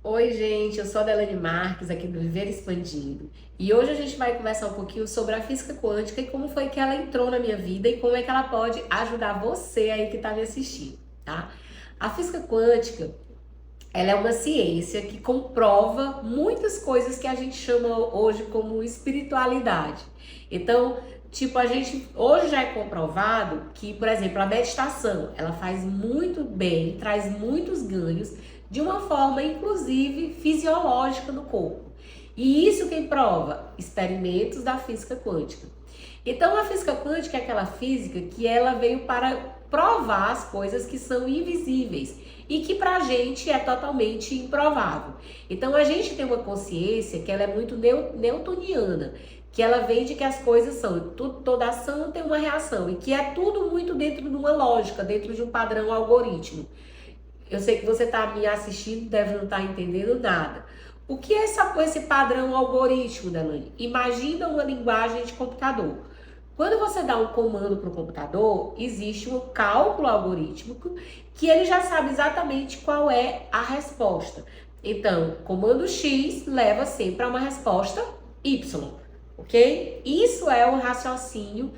Oi, gente, eu sou a Delane Marques, aqui do Viver Expandido. E hoje a gente vai conversar um pouquinho sobre a física quântica e como foi que ela entrou na minha vida e como é que ela pode ajudar você aí que está me assistindo, tá? A física quântica, ela é uma ciência que comprova muitas coisas que a gente chama hoje como espiritualidade. Então, tipo, a gente hoje já é comprovado que, por exemplo, a meditação, ela faz muito bem, traz muitos ganhos de uma forma inclusive fisiológica no corpo. E isso quem prova? Experimentos da física quântica. Então, a física quântica é aquela física que ela veio para provar as coisas que são invisíveis e que pra gente é totalmente improvável. Então, a gente tem uma consciência que ela é muito newtoniana, que ela vem de que as coisas são, toda ação tem uma reação e que é tudo muito dentro de uma lógica, dentro de um padrão algoritmo. Eu sei que você está me assistindo, deve não estar entendendo nada. O que é esse padrão algoritmo, Delane? Imagina uma linguagem de computador. Quando você dá um comando para o computador, existe um cálculo algorítmico que ele já sabe exatamente qual é a resposta. Então, comando X leva sempre a uma resposta Y, ok? Isso é o raciocínio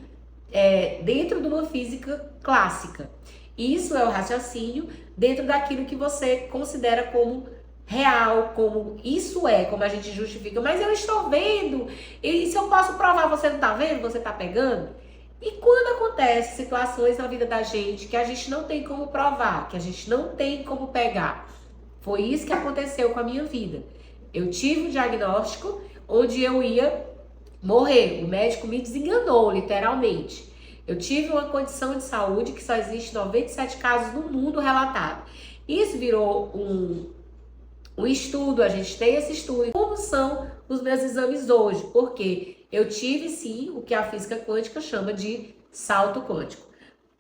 dentro de uma física clássica. Isso é o raciocínio dentro daquilo que você considera como real, como isso é, como a gente justifica. Mas eu estou vendo, e se eu posso provar, você não está vendo, você está pegando? E quando acontece situações na vida da gente que a gente não tem como provar, que a gente não tem como pegar, foi isso que aconteceu com a minha vida. Eu tive um diagnóstico onde eu ia morrer. O médico me desenganou, literalmente. Eu tive uma condição de saúde que só existe 97 casos no mundo relatados. Isso virou um estudo, a gente tem esse estudo. Como são os meus exames hoje? Porque eu tive sim o que a física quântica chama de salto quântico.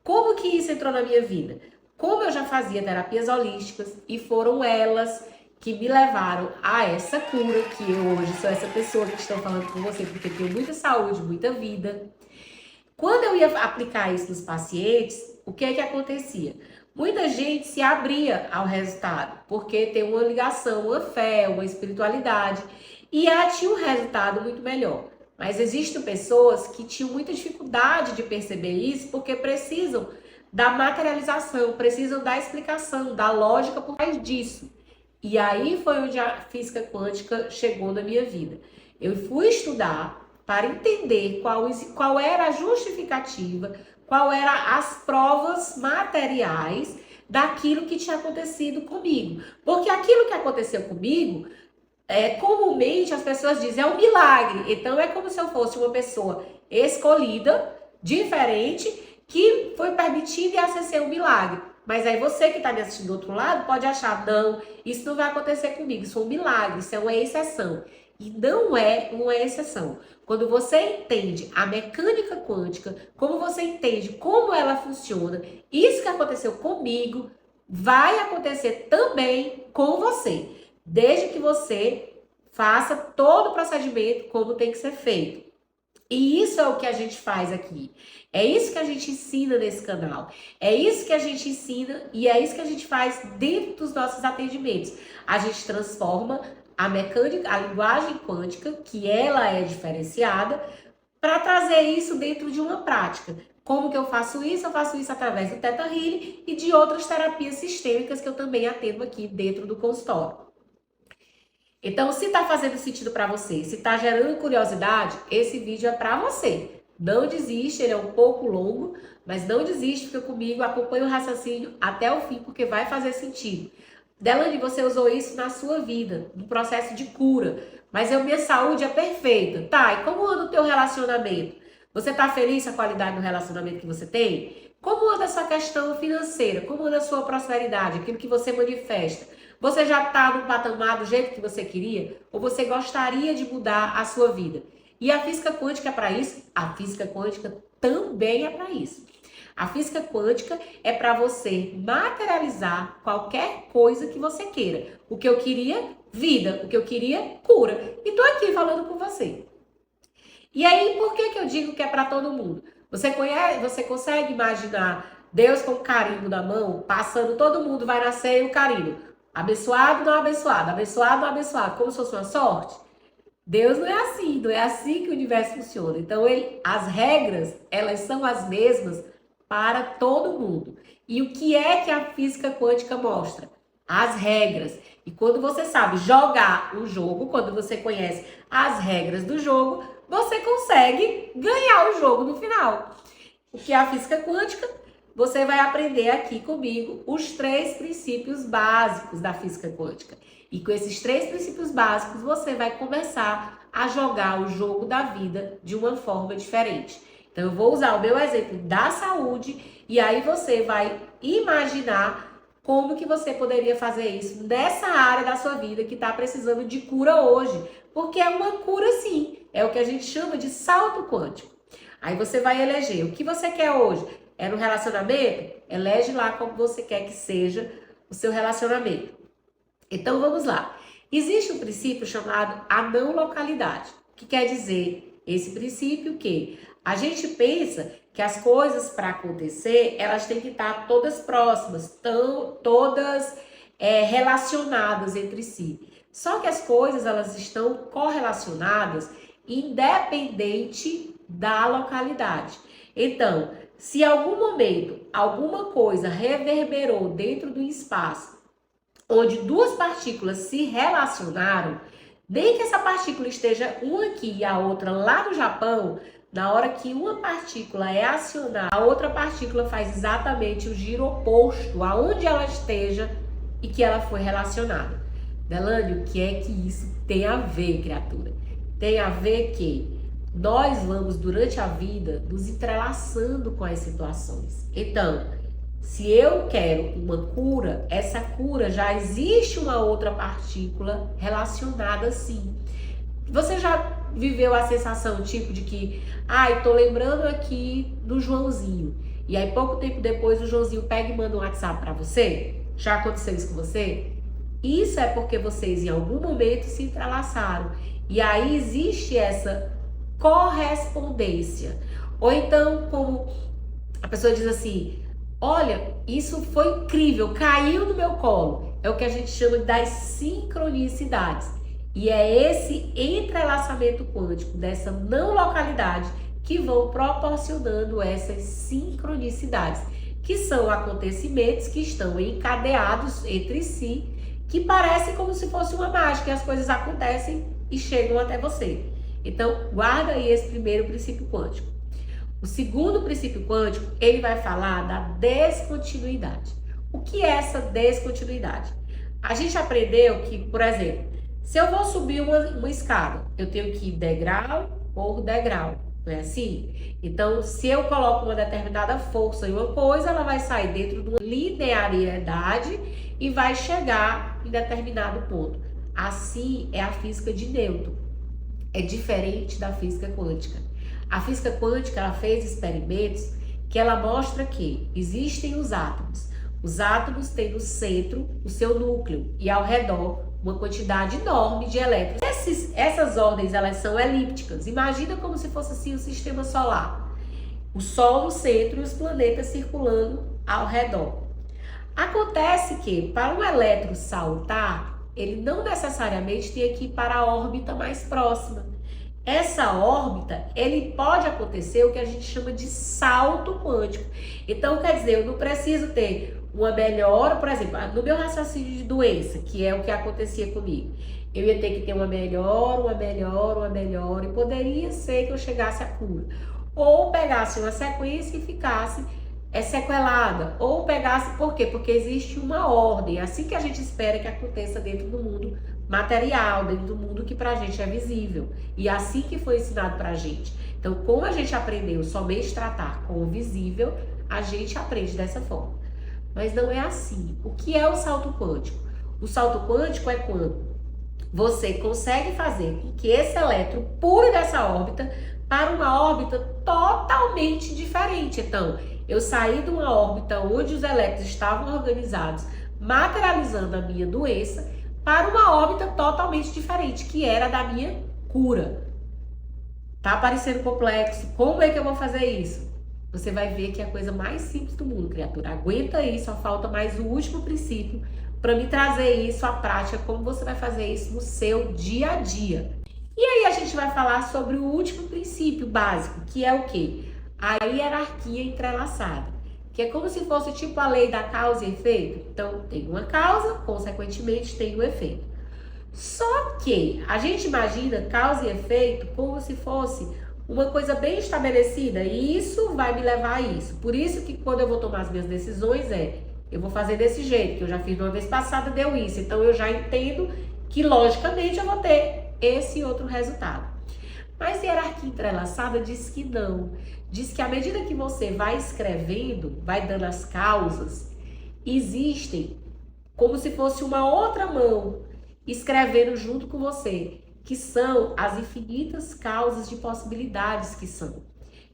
Como que isso entrou na minha vida? Como eu já fazia terapias holísticas e foram elas que me levaram a essa cura, que eu hoje sou essa pessoa que estou falando com você, porque tenho muita saúde, muita vida. Quando eu ia aplicar isso nos pacientes, o que é que acontecia? Muita gente se abria ao resultado, porque tem uma ligação, uma fé, uma espiritualidade, e ela tinha um resultado muito melhor. Mas existem pessoas que tinham muita dificuldade de perceber isso, porque precisam da materialização, precisam da explicação, da lógica por trás disso. E aí foi onde a física quântica chegou na minha vida. Eu fui estudar para entender qual era a justificativa, qual eram as provas materiais daquilo que tinha acontecido comigo. Porque aquilo que aconteceu comigo, comumente as pessoas dizem, é um milagre. Então é como se eu fosse uma pessoa escolhida, diferente, que foi permitida e acessei um milagre. Mas aí você que está me assistindo do outro lado pode achar, não, isso não vai acontecer comigo, isso é um milagre, isso é uma exceção. E não é uma exceção. Quando você entende a mecânica quântica, como você entende como ela funciona, isso que aconteceu comigo vai acontecer também com você, desde que você faça todo o procedimento como tem que ser feito. E isso é o que a gente faz aqui. É isso que a gente ensina nesse canal. É isso que a gente ensina e é isso que a gente faz dentro dos nossos atendimentos. A gente transforma a mecânica, a linguagem quântica, que ela é diferenciada, para trazer isso dentro de uma prática. Como que eu faço isso? Eu faço isso através do Theta Healing e de outras terapias sistêmicas que eu também atendo aqui dentro do consultório. Então, se está fazendo sentido para você, se está gerando curiosidade, esse vídeo é para você. Não desiste, ele é um pouco longo, mas não desiste, fica comigo, acompanha o raciocínio até o fim, porque vai fazer sentido. Delane, você usou isso na sua vida, no processo de cura, mas minha saúde é perfeita. Tá, e como anda o teu relacionamento? Você está feliz com a qualidade do relacionamento que você tem? Como anda a sua questão financeira? Como anda a sua prosperidade, aquilo que você manifesta? Você já está no patamar do jeito que você queria? Ou você gostaria de mudar a sua vida? E a física quântica é para isso? A física quântica também é para isso. A física quântica é para você materializar qualquer coisa que você queira. O que eu queria, vida. O que eu queria, cura. E tô aqui falando com você. E aí, por que eu digo que é para todo mundo? Você consegue imaginar Deus com o carimbo na mão, passando, todo mundo vai nascer e o carimbo. Abençoado, não abençoado, abençoado, não abençoado, como se fosse uma sorte. Deus não é assim que o universo funciona. Então, as regras, elas são as mesmas para todo mundo. E o que é que a física quântica mostra? As regras. E quando você sabe jogar o jogo, quando você conhece as regras do jogo, você consegue ganhar o jogo no final. O que é a física quântica? Você vai aprender aqui comigo os 3 princípios básicos da física quântica. E com esses 3 princípios básicos, você vai começar a jogar o jogo da vida de uma forma diferente. Então, eu vou usar o meu exemplo da saúde e aí você vai imaginar como que você poderia fazer isso nessa área da sua vida que está precisando de cura hoje. Porque é uma cura sim, é o que a gente chama de salto quântico. Aí você vai eleger o que você quer hoje. É no relacionamento? Elege lá como você quer que seja o seu relacionamento. Então vamos lá. Existe um princípio chamado a não localidade. O que quer dizer esse princípio? Que a gente pensa que as coisas para acontecer, elas têm que estar todas próximas, todas relacionadas entre si. Só que as coisas, elas estão correlacionadas independente da localidade. Então, se em algum momento alguma coisa reverberou dentro do espaço onde 2 partículas se relacionaram, nem que essa partícula esteja uma aqui e a outra lá no Japão, na hora que uma partícula é acionada, a outra partícula faz exatamente o giro oposto aonde ela esteja e que ela foi relacionada. Delane, o que é que isso tem a ver, criatura? Tem a ver que nós vamos, durante a vida, nos entrelaçando com as situações. Então, se eu quero uma cura, essa cura já existe uma outra partícula relacionada sim. Você já viveu a sensação tipo de que, tô lembrando aqui do Joãozinho. E aí pouco tempo depois o Joãozinho pega e manda um WhatsApp para você? Já aconteceu isso com você? Isso é porque vocês em algum momento se entrelaçaram. E aí existe essa correspondência. Ou então, como a pessoa diz assim, olha, isso foi incrível, caiu no meu colo. É o que a gente chama das sincronicidades. E é esse entrelaçamento quântico dessa não localidade que vão proporcionando essas sincronicidades, que são acontecimentos que estão encadeados entre si, que parece como se fosse uma mágica, e as coisas acontecem e chegam até você. Então, guarda aí esse primeiro princípio quântico. O segundo princípio quântico, ele vai falar da descontinuidade. O que é essa descontinuidade? A gente aprendeu que, por exemplo, se eu vou subir uma escada, eu tenho que ir degrau por degrau, não é assim? Então, se eu coloco uma determinada força em uma coisa, ela vai sair dentro de uma linearidade e vai chegar em determinado ponto. Assim é a física de Newton. É diferente da física quântica. A física quântica, ela fez experimentos que ela mostra que existem os átomos. Os átomos têm no centro o seu núcleo e ao redor uma quantidade enorme de elétrons. Essas ordens, elas são elípticas. Imagina como se fosse assim o sistema solar. O Sol no centro e os planetas circulando ao redor. Acontece que, para um elétron saltar, ele não necessariamente tem que ir para a órbita mais próxima. Essa órbita, ele pode acontecer o que a gente chama de salto quântico. Então, quer dizer, eu não preciso ter uma melhora, por exemplo, no meu raciocínio de doença, que é o que acontecia comigo. Eu ia ter que ter uma melhora, e poderia ser que eu chegasse à cura. Ou pegasse uma sequência e ficasse sequelada. Ou pegasse, por quê? Porque existe uma ordem, assim que a gente espera que aconteça dentro do mundo material, dentro do mundo que pra gente é visível. E assim que foi ensinado pra gente. Então, como a gente aprendeu somente tratar com o visível, a gente aprende dessa forma. Mas não é assim. O que é o salto quântico? O salto quântico é quando você consegue fazer com que esse elétron pule dessa órbita para uma órbita totalmente diferente. Então, eu saí de uma órbita onde os elétrons estavam organizados, materializando a minha doença, para uma órbita totalmente diferente, que era da minha cura. Tá parecendo complexo? Como é que eu vou fazer isso? Você vai ver que é a coisa mais simples do mundo, criatura. Aguenta aí, só falta mais o último princípio para me trazer isso à prática, como você vai fazer isso no seu dia a dia. E aí a gente vai falar sobre o último princípio básico, que é o quê? A hierarquia entrelaçada, que é como se fosse tipo a lei da causa e efeito. Então, tem uma causa, consequentemente tem um efeito. Só que a gente imagina causa e efeito como se fosse uma coisa bem estabelecida, e isso vai me levar a isso. Por isso que quando eu vou tomar as minhas decisões eu vou fazer desse jeito, que eu já fiz uma vez passada, deu isso. Então eu já entendo que logicamente eu vou ter esse outro resultado. Mas hierarquia entrelaçada diz que não. Diz que à medida que você vai escrevendo, vai dando as causas, existem como se fosse uma outra mão escrevendo junto com você, que são as infinitas causas de possibilidades que são.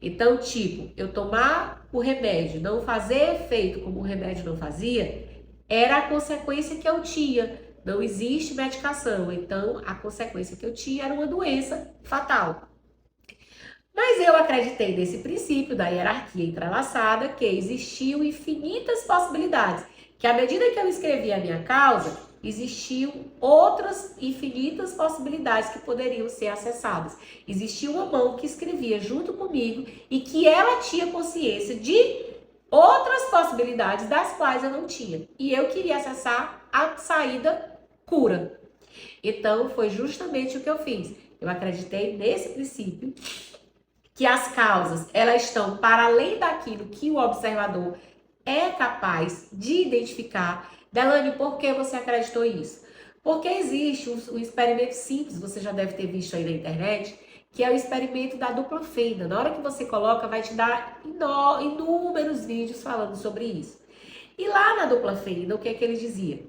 Então, tipo, eu tomar o remédio, não fazer efeito como o remédio não fazia, era a consequência que eu tinha. Não existe medicação, então a consequência que eu tinha era uma doença fatal. Mas eu acreditei nesse princípio da hierarquia entrelaçada, que existiam infinitas possibilidades, que à medida que eu escrevia a minha causa, existiam outras infinitas possibilidades que poderiam ser acessadas. Existia uma mão que escrevia junto comigo e que ela tinha consciência de outras possibilidades das quais eu não tinha. E eu queria acessar a saída cura. Então, foi justamente o que eu fiz. Eu acreditei nesse princípio, que as causas, elas estão para além daquilo que o observador é capaz de identificar. Delane, por que você acreditou isso? Porque existe um experimento simples, você já deve ter visto aí na internet, que é o experimento da dupla fenda. Na hora que você coloca, vai te dar inúmeros vídeos falando sobre isso. E lá na dupla fenda, o que é que ele dizia?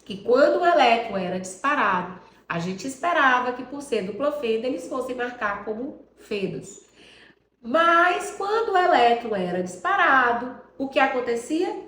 Que quando o elétron era disparado, a gente esperava que por ser dupla fenda, eles fossem marcar como fendas. Mas quando o elétron era disparado, o que acontecia?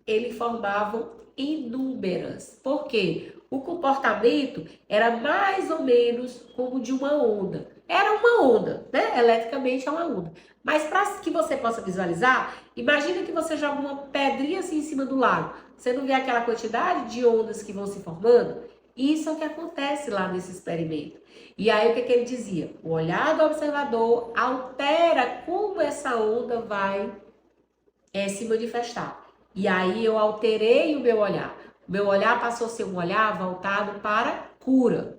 Eles formavam inúmeras. Por quê? O comportamento era mais ou menos como de uma onda. Era uma onda, né? Eletricamente é uma onda. Mas para que você possa visualizar, imagina que você joga uma pedrinha assim em cima do lago. Você não vê aquela quantidade de ondas que vão se formando? Isso é o que acontece lá nesse experimento. E aí o que ele dizia? O olhar do observador altera como essa onda vai se manifestar. E aí eu alterei o meu olhar. O meu olhar passou a ser um olhar voltado para cura.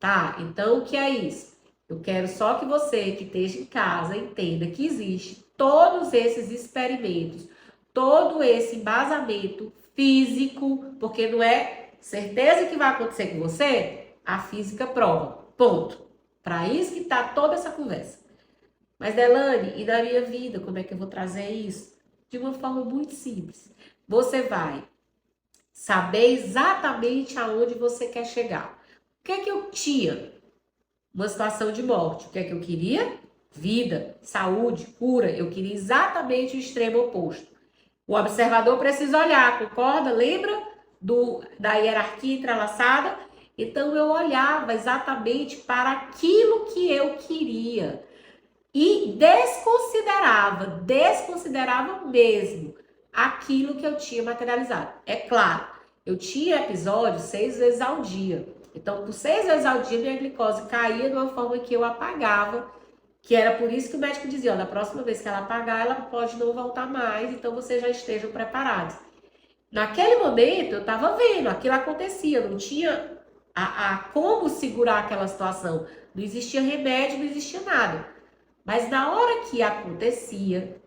Tá? Então o que é isso? Eu quero só que você que esteja em casa entenda que existe todos esses experimentos, todo esse embasamento físico, porque não é certeza que vai acontecer com você, a física prova. Ponto. Para isso que tá toda essa conversa. Mas, Delane, e na minha vida, como é que eu vou trazer isso? De uma forma muito simples. Você vai saber exatamente aonde você quer chegar. O que é que eu tinha? Uma situação de morte. O que é que eu queria? Vida, saúde, cura. Eu queria exatamente o extremo oposto. O observador precisa olhar, concorda? Lembra da hierarquia entrelaçada? Então, eu olhava exatamente para aquilo que eu queria e desconsiderava mesmo aquilo que eu tinha materializado. É claro, eu tinha episódios 6 vezes ao dia. Então, por 6 vezes ao dia, minha glicose caía de uma forma que eu apagava, que era por isso que o médico dizia, ó, da próxima vez que ela apagar, ela pode não voltar mais, então vocês já estejam preparados. Naquele momento, eu estava vendo, aquilo acontecia, não tinha como segurar aquela situação. Não existia remédio, não existia nada. Mas na hora que acontecia,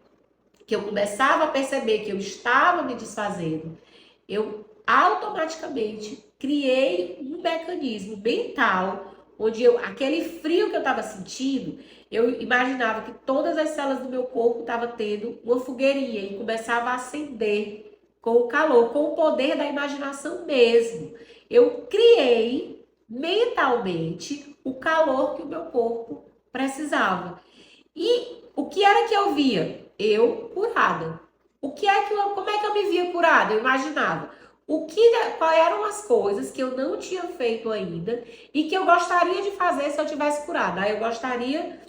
que eu começava a perceber que eu estava me desfazendo, eu automaticamente criei um mecanismo mental, onde aquele frio que eu estava sentindo, eu imaginava que todas as células do meu corpo estavam tendo uma fogueirinha e começava a acender com o calor, com o poder da imaginação mesmo. Eu criei mentalmente o calor que o meu corpo precisava. E o que era que eu via? Eu curada. Como é que eu me via curada? Eu imaginava quais eram as coisas que eu não tinha feito ainda e que eu gostaria de fazer se eu tivesse curada. Aí eu gostaria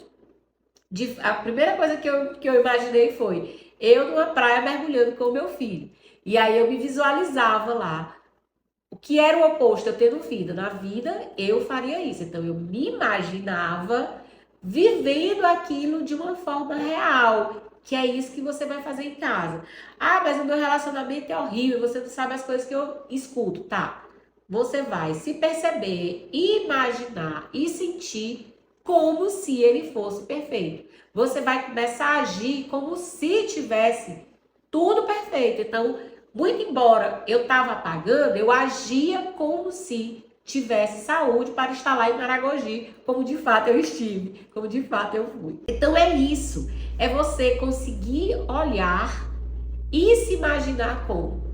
a primeira coisa que eu imaginei foi eu numa praia mergulhando com o meu filho. E aí eu me visualizava lá que era o oposto, eu tendo vida. Na vida, eu faria isso. Então, eu me imaginava vivendo aquilo de uma forma real, que é isso que você vai fazer em casa. Ah, mas o meu relacionamento é horrível, você não sabe as coisas que eu escuto. Tá, você vai se perceber, imaginar e sentir como se ele fosse perfeito. Você vai começar a agir como se tivesse tudo perfeito. Então, muito embora eu estava pagando, eu agia como se tivesse saúde para estar lá em Maragogi, como de fato eu estive, como de fato eu fui. Então é isso, é você conseguir olhar e se imaginar como.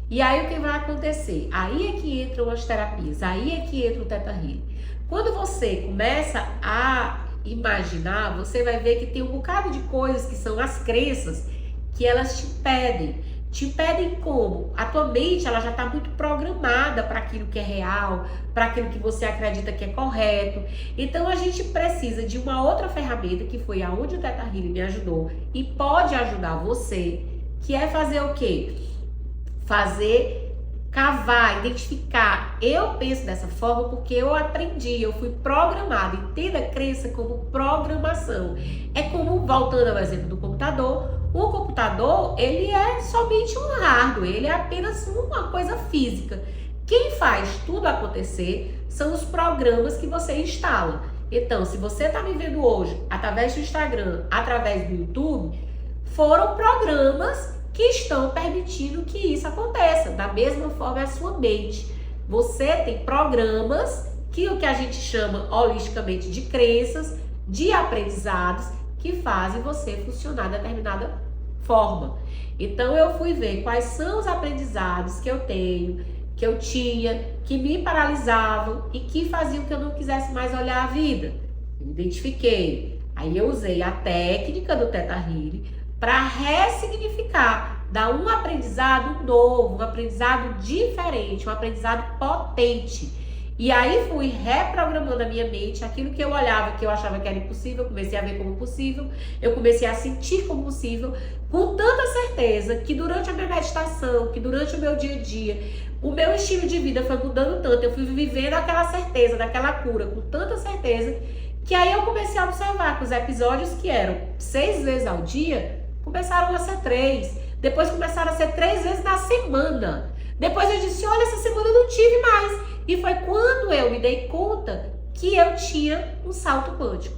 E aí o que vai acontecer? Aí é que entram as terapias, aí é que entra o Theta Healing. Quando você começa a imaginar, você vai ver que tem um bocado de coisas que são as crenças que elas te pedem. Te pedem como? A tua mente ela já está muito programada para aquilo que é real, para aquilo que você acredita que é correto. Então a gente precisa de uma outra ferramenta que foi aonde o Theta Healing me ajudou e pode ajudar você, que é fazer o quê? Fazer, cavar, identificar. Eu penso dessa forma porque eu aprendi, eu fui programada. Entenda a crença como programação. É como, voltando ao exemplo do computador, o computador, ele é somente um hardware, ele é apenas uma coisa física. Quem faz tudo acontecer são os programas que você instala. Então, se você está me vendo hoje através do Instagram, através do YouTube, foram programas que estão permitindo que isso aconteça. Da mesma forma, é a sua mente. Você tem programas que o que a gente chama holisticamente de crenças, de aprendizados, que fazem você funcionar de determinada forma. Então, eu fui ver quais são os aprendizados que eu tenho, que eu tinha, que me paralisavam e que faziam que eu não quisesse mais olhar a vida. Eu identifiquei. Aí eu usei a técnica do Theta Healing para ressignificar, dar um aprendizado novo, um aprendizado diferente, um aprendizado potente. E aí fui reprogramando a minha mente, aquilo que eu olhava, que eu achava que era impossível, eu comecei a ver como possível, eu comecei a sentir como possível, com tanta certeza que durante a minha meditação, que durante o meu dia a dia, o meu estilo de vida foi mudando tanto, eu fui vivendo aquela certeza, daquela cura, com tanta certeza, que aí eu comecei a observar que os episódios que eram 6 vezes ao dia, começaram a ser 3, depois começaram a ser 3 vezes na semana. Depois eu disse, olha, essa semana eu não tive mais. E foi quando eu me dei conta que eu tinha um salto quântico.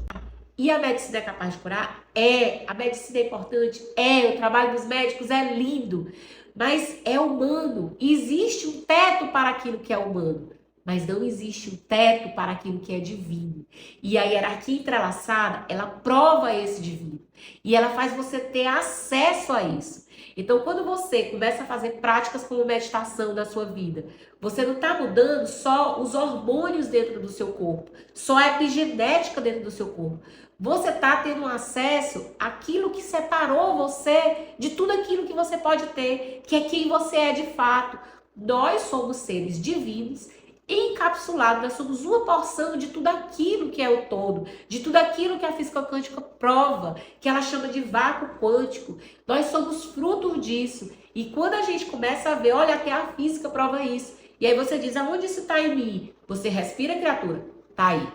E a medicina é capaz de curar? É. A medicina é importante? É. O trabalho dos médicos é lindo. Mas é humano. Existe um teto para aquilo que é humano. Mas não existe um teto para aquilo que é divino. E a hierarquia entrelaçada, ela prova esse divino. E ela faz você ter acesso a isso. Então, quando você começa a fazer práticas como meditação na sua vida, você não está mudando só os hormônios dentro do seu corpo, só a epigenética dentro do seu corpo. Você está tendo acesso àquilo que separou você de tudo aquilo que você pode ter, que é quem você é de fato. Nós somos seres divinos, encapsulados, nós somos uma porção de tudo aquilo que é o todo, de tudo aquilo que a física quântica prova, que ela chama de vácuo quântico. Nós somos fruto disso. E quando a gente começa a ver, olha, até a física prova isso. E aí você diz, aonde isso está em mim? Você respira, criatura? Tá aí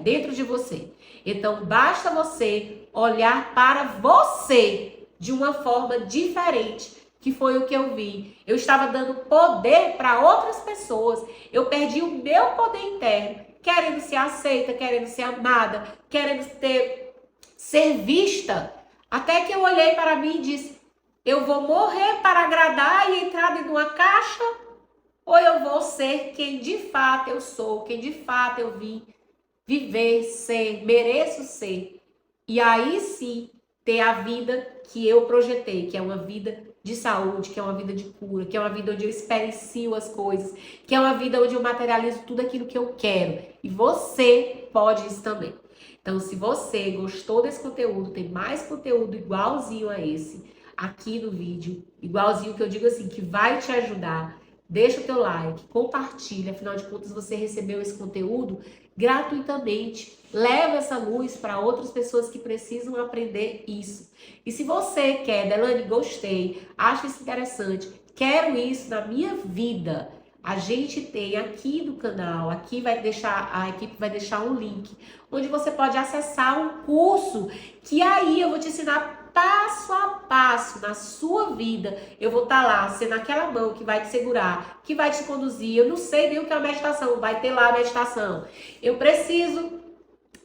dentro de você. Então, basta você olhar para você de uma forma diferente, que foi o que eu vi. Eu estava dando poder para outras pessoas. Eu perdi o meu poder interno, querendo ser aceita, querendo ser amada, querendo ser vista. Até que eu olhei para mim e disse, eu vou morrer para agradar e entrar dentro de uma caixa? Ou eu vou ser quem de fato eu sou, quem de fato eu vim viver, ser, mereço ser. E aí sim, ter a vida que eu projetei, que é uma vida de saúde, que é uma vida de cura, que é uma vida onde eu experiencio as coisas, que é uma vida onde eu materializo tudo aquilo que eu quero. E você pode isso também. Então, se você gostou desse conteúdo, tem mais conteúdo igualzinho a esse aqui no vídeo, igualzinho que eu digo assim, que vai te ajudar, deixa o teu like, compartilha, afinal de contas você recebeu esse conteúdo gratuitamente. Leva essa luz para outras pessoas que precisam aprender isso. E se você quer, Delane, gostei, acho isso interessante, quero isso na minha vida, a gente tem aqui no canal, aqui a equipe vai deixar um link, onde você pode acessar um curso, que aí eu vou te ensinar passo a passo na sua vida. Eu vou estar lá, sendo aquela mão que vai te segurar, que vai te conduzir. Eu não sei nem o que é a meditação, vai ter lá a meditação. Eu preciso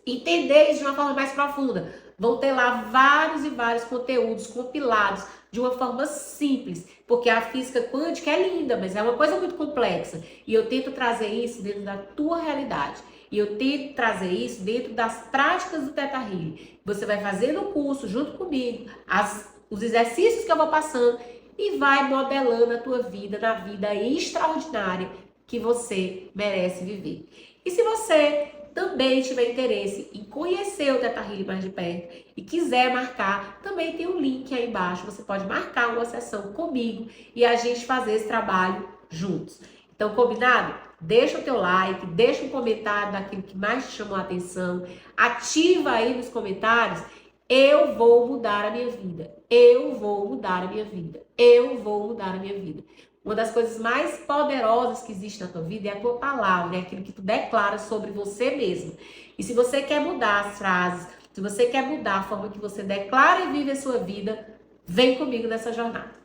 entender isso de uma forma mais profunda. Vão ter lá vários e vários conteúdos compilados de uma forma simples, porque a física quântica é linda, mas é uma coisa muito complexa. E eu tento trazer isso dentro da tua realidade. E eu tento trazer isso dentro das práticas do Theta Healing. Você vai fazer no curso, junto comigo, os exercícios que eu vou passando e vai modelando a tua vida na vida extraordinária que você merece viver. E se você também tiver interesse em conhecer o Theta Healing mais de perto e quiser marcar, também tem um link aí embaixo. Você pode marcar uma sessão comigo e a gente fazer esse trabalho juntos. Então, combinado? Deixa o teu like, deixa um comentário daquilo que mais te chamou a atenção. Ativa aí nos comentários. Eu vou mudar a minha vida. Eu vou mudar a minha vida. Eu vou mudar a minha vida. Uma das coisas mais poderosas que existe na tua vida é a tua palavra, é aquilo que tu declara sobre você mesmo. E se você quer mudar as frases, se você quer mudar a forma que você declara e vive a sua vida, vem comigo nessa jornada.